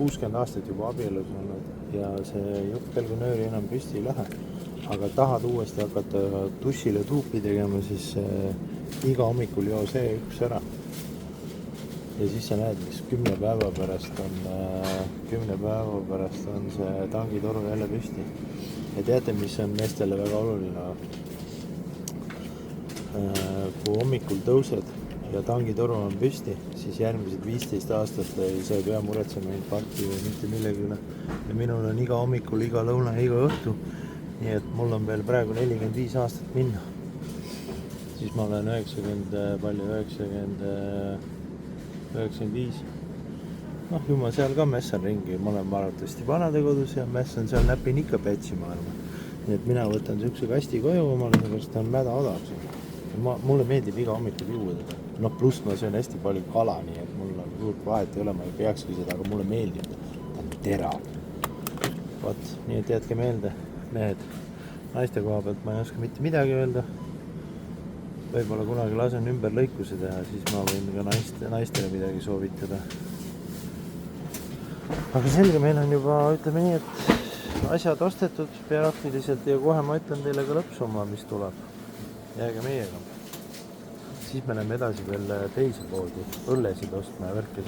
60 aastat juba abielus olnud ja see pelgunööri enam püsti ei lähe. Aga tahad uuesti hakata dušile tuupi tegema, siis iga hommikul joo see üks ära. Ja siis sa näed, mis 10 päeva pärast on see tangitoru jälle püsti. Ja teate, mis on meestele väga oluline? Kui hommikul tõused ja tangitoru on püsti, siis järgmised 15 aastat sa ei pea muretsema infarkti või mitte millegi üle. Ja minul on iga hommikul, iga lõuna ja iga õhtu. Nii et mul on veel praegu 45 aastat minna. Siis ma olen 95. Noh, ju ma seal ka messan ringi. Ma olen arvatavasti vanadekodus ja messan seal näpin ikka pätsi maailma. Nii et mina võtan sükse kasti koju omale, sellepärast ta on mäda odav. Mulle meeldib iga hommikul juua teda. Noh, pluss ma söön hästi palju kala, nii et mul on suurt vahet ei ole, ma ei peakski seda, aga mulle meeldib ta on terav. Vot, nii et jätke meelde, mehed, naiste koha pealt ma ei oska mitte midagi öelda. Võib-olla kunagi lasen ümber lõikuse teha, siis ma võin ka naistele midagi soovitada. Aga selge, meil on juba, ütleme nii, et asjad ostetud praktiliselt ja kohe ma ütlen teile ka lõppsumma, mis tuleb. Jääge meiega. Siis me läheme edasi veel teise poodi, õllesid ostma ja värke.